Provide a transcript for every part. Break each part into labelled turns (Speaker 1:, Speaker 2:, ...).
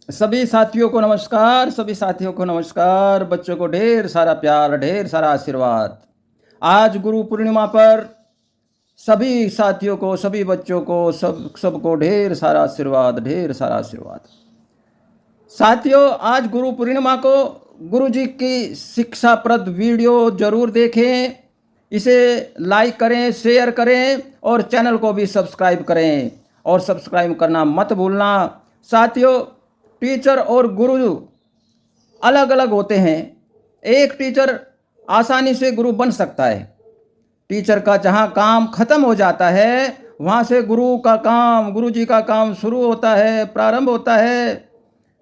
Speaker 1: सभी साथियों को नमस्कार, सभी साथियों को नमस्कार। बच्चों को ढेर सारा प्यार, ढेर सारा आशीर्वाद। आज गुरु पूर्णिमा पर सभी साथियों को, सभी बच्चों को, सबको ढेर सारा आशीर्वाद, ढेर सारा आशीर्वाद। साथियों, आज गुरु पूर्णिमा को गुरु जी की शिक्षाप्रद वीडियो जरूर देखें, इसे लाइक करें, शेयर करें और चैनल को भी सब्सक्राइब करें और सब्सक्राइब करना मत भूलना। साथियों, टीचर और गुरु अलग अलग होते हैं। एक टीचर आसानी से गुरु बन सकता है। टीचर का जहाँ काम खत्म हो जाता है, वहाँ से गुरु का काम, गुरु जी का काम शुरू होता है, प्रारंभ होता है।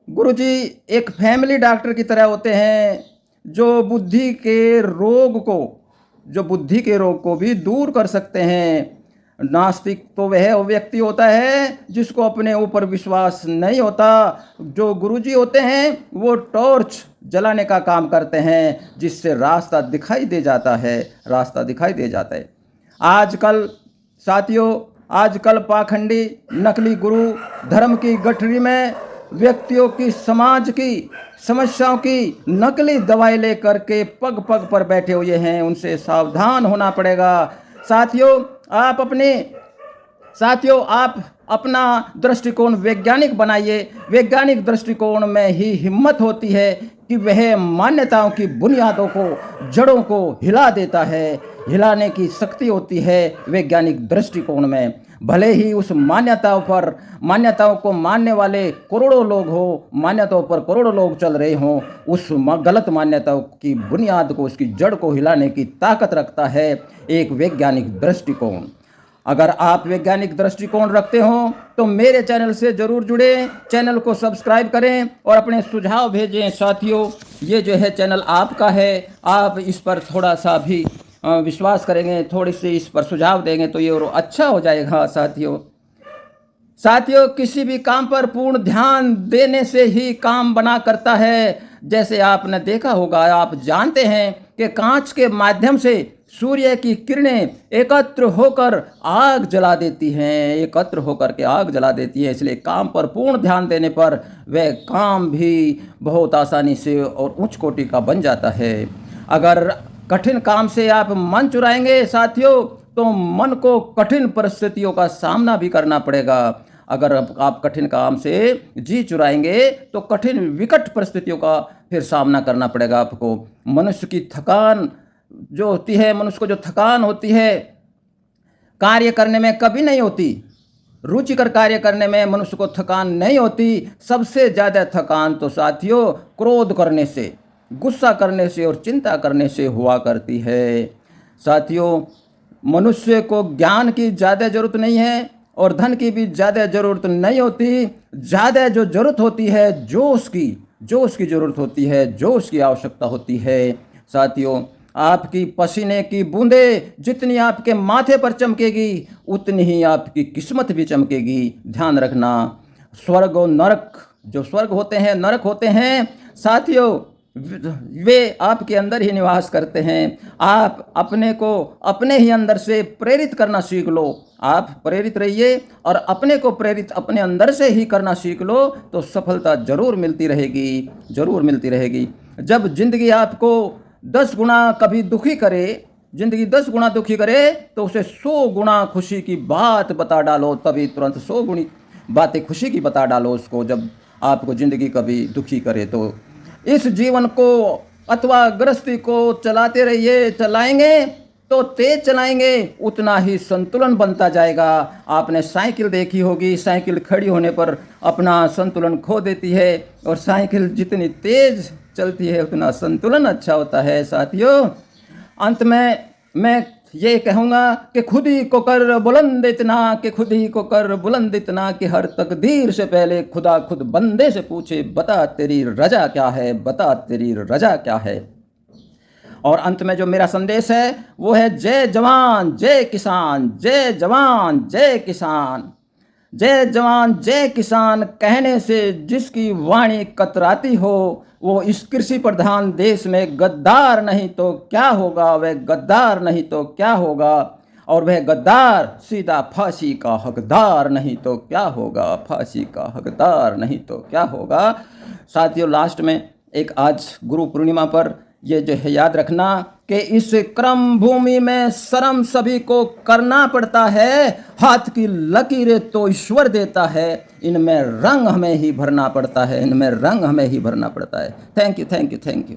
Speaker 1: गुरु जी एक फैमिली डॉक्टर की तरह होते हैं, जो बुद्धि के रोग को भी दूर कर सकते हैं। नास्तिक तो वह व्यक्ति होता है जिसको अपने ऊपर विश्वास नहीं होता। जो गुरुजी होते हैं वो टॉर्च जलाने का काम करते हैं, जिससे रास्ता दिखाई दे जाता है, रास्ता दिखाई दे जाता है। आजकल साथियों, आजकल पाखंडी नकली गुरु धर्म की गठरी में व्यक्तियों की, समाज की समस्याओं की नकली दवाई लेकर के पग पग पर बैठे हुए हैं। उनसे सावधान होना पड़ेगा। साथियों, आप अपना दृष्टिकोण वैज्ञानिक बनाइए। वैज्ञानिक दृष्टिकोण में ही हिम्मत होती है कि वह मान्यताओं की बुनियादों को, जड़ों को हिला देता है। हिलाने की शक्ति होती है वैज्ञानिक दृष्टिकोण में। भले ही उस मान्यताओं को मानने वाले करोड़ों लोग हो, मान्यताओं पर करोड़ों लोग चल रहे हों, उस गलत मान्यताओं की बुनियाद को, उसकी जड़ को हिलाने की ताकत रखता है एक वैज्ञानिक दृष्टिकोण। अगर आप वैज्ञानिक दृष्टिकोण रखते हो तो मेरे चैनल से जरूर जुड़ें, चैनल को सब्सक्राइब करें और अपने सुझाव भेजें। साथियों, ये जो है चैनल आपका है, आप इस पर थोड़ा सा भी विश्वास करेंगे, थोड़ी सी इस पर सुझाव देंगे तो ये और अच्छा हो जाएगा। साथियों, किसी भी काम पर पूर्ण ध्यान देने से ही काम बना करता है। जैसे आपने देखा होगा, आप जानते हैं कि कांच के माध्यम से सूर्य की किरणें एकत्र होकर आग जला देती हैं, इसलिए काम पर पूर्ण ध्यान देने पर वह काम भी बहुत आसानी से और उच्च कोटि का बन जाता है। अगर कठिन काम से आप मन चुराएंगे साथियों, तो मन को कठिन परिस्थितियों का सामना भी करना पड़ेगा। अगर आप कठिन काम से जी चुराएंगे तो कठिन विकट परिस्थितियों का फिर सामना करना पड़ेगा आपको। मनुष्य की थकान जो होती है, मनुष्य को जो थकान होती है कार्य करने में कभी नहीं होती। रुचिकर कार्य करने में मनुष्य को थकान नहीं होती। सबसे ज़्यादा थकान तो साथियों क्रोध करने से, गुस्सा करने से और चिंता करने से हुआ करती है। साथियों, मनुष्य को ज्ञान की ज़्यादा ज़रूरत नहीं है और धन की भी ज़्यादा ज़रूरत नहीं होती। ज़्यादा जो ज़रूरत होती है जोश की ज़रूरत होती है, जोश की आवश्यकता होती है। साथियों, आपकी पसीने की बूंदें जितनी आपके माथे पर चमकेगी, उतनी ही आपकी किस्मत भी चमकेगी। ध्यान रखना, स्वर्ग और नरक, जो स्वर्ग होते हैं, नरक होते हैं साथियों, वे आपके अंदर ही निवास करते हैं। आप अपने को अपने ही अंदर से प्रेरित करना सीख लो। आप प्रेरित रहिए और अपने को प्रेरित अपने अंदर से ही करना सीख लो, तो सफलता जरूर मिलती रहेगी। जब जिंदगी आपको 10 गुना कभी दुखी करे, जिंदगी 10 गुना दुखी करे, तो उसे 100 गुना खुशी की बात बता डालो। तभी तुरंत 100 गुनी बातें खुशी की बता डालो उसको, जब आपको जिंदगी कभी दुखी करे। तो इस जीवन को अथवा गृहस्थी को चलाते रहिए। चलाएंगे तो तेज चलाएंगे, उतना ही संतुलन बनता जाएगा। आपने साइकिल देखी होगी, साइकिल खड़ी होने पर अपना संतुलन खो देती है, और साइकिल जितनी तेज चलती है उतना संतुलन अच्छा होता है। साथियों, अंत में मैं ये कहूँगा कि खुद ही को कर बुलंद इतना कि हर तकदीर से पहले खुदा खुद बंदे से पूछे, बता तेरी रजा क्या है। और अंत में जो मेरा संदेश है वो है, जय जवान जय किसान, जय जवान जय किसान, जय जवान जय किसान कहने से जिसकी वाणी कतराती हो, वो इस कृषि प्रधान देश में गद्दार नहीं तो क्या होगा, और वह गद्दार सीधा फांसी का हकदार, नहीं तो क्या होगा, फांसी का हकदार नहीं तो क्या होगा। साथियों, लास्ट में एक आज गुरु पूर्णिमा पर ये जो है याद रखना कि इस क्रम भूमि में शर्म सभी को करना पड़ता है, हाथ की लकीरें तो ईश्वर देता है, इनमें रंग हमें ही भरना पड़ता है, इनमें रंग हमें ही भरना पड़ता है। Thank you, thank you, thank you.